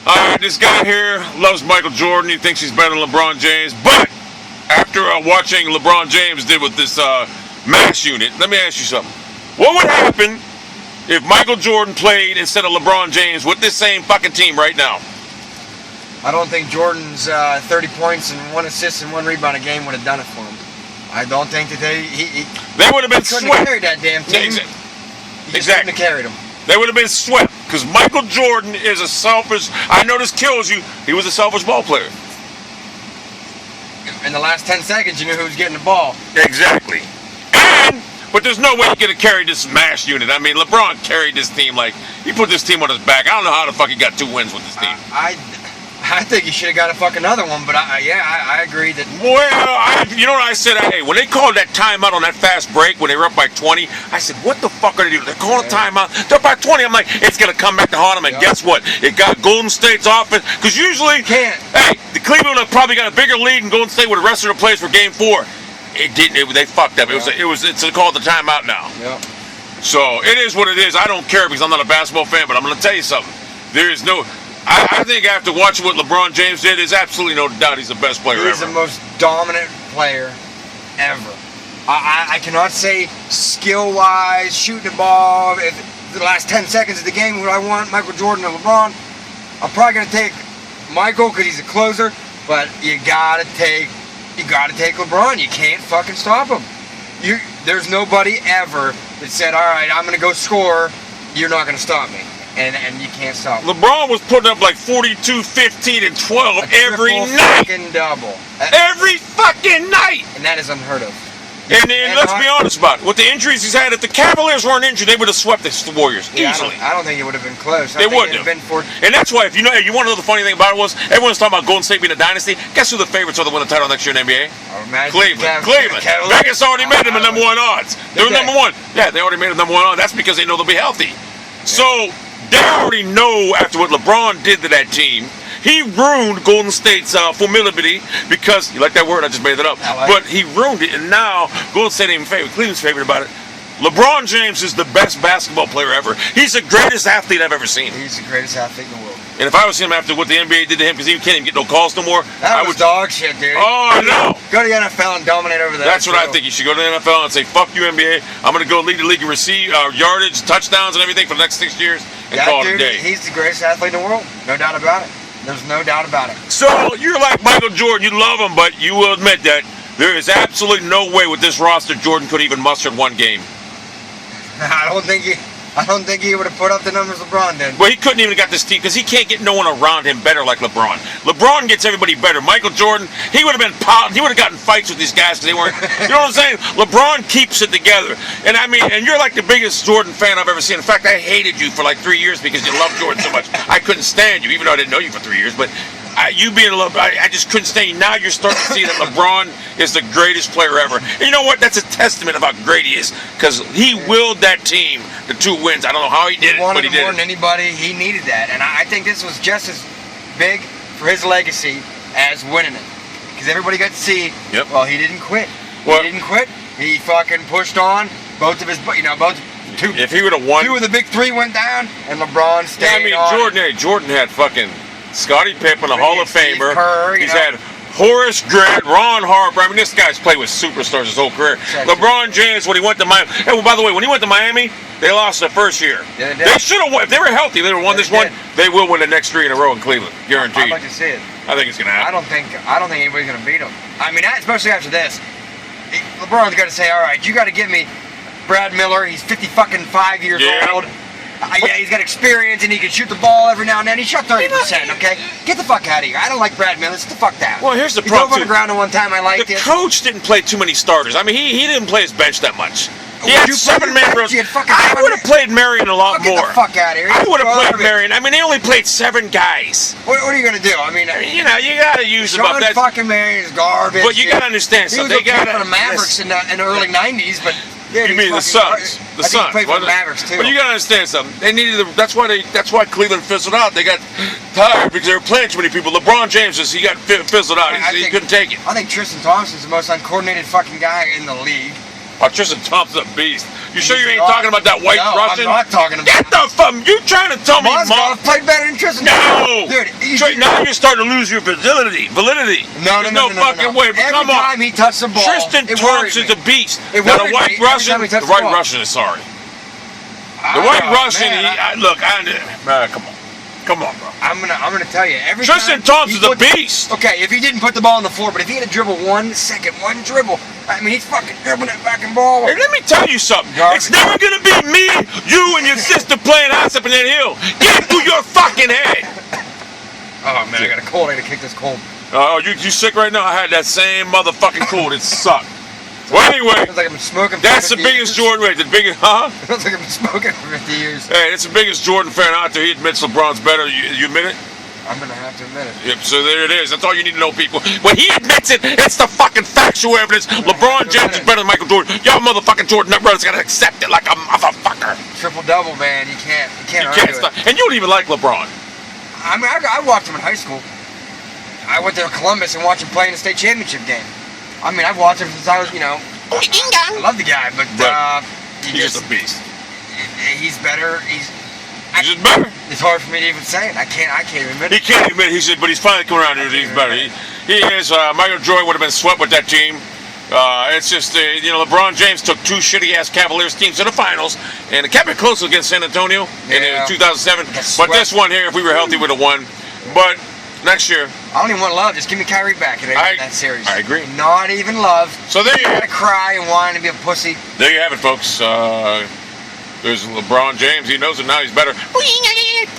Alright, this guy here loves Michael Jordan. He thinks he's better than LeBron James. But after watching LeBron James did with this mass unit, let me ask you something. What would happen if Michael Jordan played instead of LeBron James with this same fucking team right now? I don't think Jordan's 30 points and 1 assist and 1 rebound a game would have done it for him. I don't think that they would have been couldn't swept. have carried that damn team. Exactly. Couldn't have carried them. They would have been swept because Michael Jordan is a selfish. I know this kills you. He was a selfish ball player. In the last 10 seconds, you knew who was getting the ball. Exactly. But there's no way he could have carried this mash unit. I mean, LeBron carried this team like he put this team on his back. I don't know how the fuck he got 2 wins with this team. I think he should have got a fucking other one, but I agree that. Well, you know what I said? Hey, when they called that timeout on that fast break when they were up by 20, I said, what the fuck are they doing? They're calling a timeout. They're up by 20. I'm like, it's going to come back to haunt them. And guess what? It got Golden State's offense. Because usually, Can't. Hey, the Cleveland have probably got a bigger lead in Golden State with the rest of their plays for Game 4. It didn't. They fucked up. It's called the timeout now. Yeah. So it is what it is. I don't care because I'm not a basketball fan, but I'm going to tell you something. There is no. I think after watching what LeBron James did, there's absolutely no doubt he's the best player ever. He's the most dominant player ever. I cannot say skill-wise, shooting the ball, if the last 10 seconds of the game, would I want Michael Jordan or LeBron? I'm probably going to take Michael because he's a closer, but you got to take LeBron. You can't fucking stop him. There's nobody ever that said, all right, I'm going to go score, you're not going to stop me. And you can't stop him. LeBron was putting up like 42, 15, and 12 every night. Fucking double. Every fucking night. And that is unheard of. And let's be honest about it. With the injuries he's had, if the Cavaliers weren't injured, they would have swept the Warriors easily. I don't think it would have been close. They wouldn't have. And that's why, you want to know the funny thing about it was, everyone's talking about Golden State being a dynasty. Guess who the favorites are to win the title next year in the NBA? Cleveland. Vegas already made them a number 1 odds. They're number 1. Yeah, they already made them number 1 odds. That's because they know they'll be healthy. So they already know after what LeBron did to that team, he ruined Golden State's formidability because, you like that word? I just made it up. But he ruined it, and now Golden State ain't even favorite. Cleveland's favorite about it. LeBron James is the best basketball player ever. He's the greatest athlete I've ever seen. He's the greatest athlete in the world. And if I was him after what the NBA did to him, because he can't even get no calls no more, I would dog shit, dude. Oh, I know. Go to the NFL and dominate over there. That's what I think. You should go to the NFL and say, fuck you, NBA. I'm going to go lead the league in yardage, touchdowns, and everything for the next 6 years and call it a day. He's the greatest athlete in the world. No doubt about it. There's no doubt about it. So, you're like Michael Jordan. You love him, but you will admit that there is absolutely no way with this roster Jordan could even muster 1 game. I don't think he would have put up the numbers LeBron did. Well, he couldn't even got this team because he can't get no one around him better like LeBron. LeBron gets everybody better. Michael Jordan, he would have gotten fights with these guys because they weren't. You know what I'm saying? LeBron keeps it together. And I mean, and you're like the biggest Jordan fan I've ever seen. In fact, I hated you for like 3 years because you loved Jordan so much. I couldn't stand you, even though I didn't know you for 3 years. But you being I just couldn't stand you. Now you're starting to see that LeBron is the greatest player ever. And you know what? That's a testament of how great he is because he willed that team to 2 wins. I don't know how he did it, but he did it. More than anybody, he needed that. And I think this was just as big for his legacy as winning it. Because everybody got to see, well, he didn't quit. He didn't quit. He fucking pushed on. Both of his, two. If he would have won. 2 of the big 3 went down, and LeBron stayed on. Jordan had fucking Scottie Pippen, a Hall of Famer. Kerr, He's had Horace Grant, Ron Harper. I mean, this guy's played with superstars his whole career. Exactly. LeBron James, when he went to Miami. Hey, well, by the way, when he went to Miami, they lost their first year. Yeah, they should have won. If they were healthy, they would have won this one. They will win the next 3 in a row in Cleveland. Guaranteed. I'd like to see it. I think it's going to happen. I don't think anybody's going to beat him. I mean, especially after this. LeBron's got to say, all right, you got to give me Brad Miller. He's 55 years old. Yeah, he's got experience and he can shoot the ball every now and then. He shot 30%, okay? Get the fuck out of here. I don't like Brad Miller. Sit the fuck down. Well, here's the problem. problem. He drove on the ground at one time. I liked it. The coach didn't play too many starters. I mean, he didn't play his bench that much. He had 7-man rows. I would have played Marion a lot more. Get the fuck out of here. I would have played Marion. I mean, they only played 7 guys. What are you going to do? I mean, you got to use them up. Sean fucking Marion is garbage. But you got to understand something. He was okay for the Mavericks in the early 90s, but... You mean the Suns? The Suns. He played for the Mavericks too. But you gotta understand something. They needed. That's why Cleveland fizzled out. They got tired because they were playing too many people. LeBron James he got fizzled out. He couldn't take it. I think Tristan Thompson's the most uncoordinated fucking guy in the league. Oh, Tristan Thompson's a beast. You sure you ain't talking about that white Russian? I'm not talking about. Get the fuck! You trying to tell me Mozgov played better than Tristan? No. Dude, now you're starting to lose your validity. No, There's no fucking way. But Every come on. time he touched the ball, Tristan Thompson's a beast. It Now, the worried White me every Russian, time he touched the the White ball. Russian is sorry. The White Russian, man, look, come on, bro. I'm gonna tell you, every Tristan time Thompson's a beast. Okay, if he didn't put the ball on the floor, but if he had to dribble 1 second, one dribble, I mean, he's fucking dribbling that back and ball. Hey, let me tell you something. Garbage. It's never gonna be me, you, and your sister playing house up in that hill. Get it through your fucking head. Oh man, I got a cold. I gotta kick this cold. Oh, you sick right now? I had that same motherfucking cold. It sucked. Well, anyway, Feels like I've been smoking. that's the biggest Jordan. Wait, the biggest, huh? Feels like I've been smoking for 50 years. Hey, it's the biggest Jordan fan out there. He admits LeBron's better. You admit it? I'm gonna have to admit it. Yep, so there it is. That's all you need to know, people. When he admits it, it's the fucking factual evidence. LeBron James is better than Michael Jordan. Y'all motherfucking Jordan Nut brothers gotta accept it like a motherfucker. Triple double, man. You can't You argue can't it. stop. And you don't even like LeBron. I mean, I watched him in high school. I went to Columbus and watched him play in the state championship game. I mean, I've watched him since I was, I love the guy, but He's just a beast. he's better. He's just better. It's hard for me to even say it. I can't admit He it. can't admit it. But he's finally coming around here. He's better. He is. Michael Jordan would have been swept with that team. It's just, LeBron James took 2 shitty-ass Cavaliers teams to the finals, and it kept it close against San Antonio in 2007. But this one here, if we were healthy, would have won. But next year, I don't even want love. Just give me Kyrie back in that series. I agree. Not even love. So there you I have gotta cry and whine and be a pussy. There you have it, folks. There's LeBron James. He knows it now. He's better.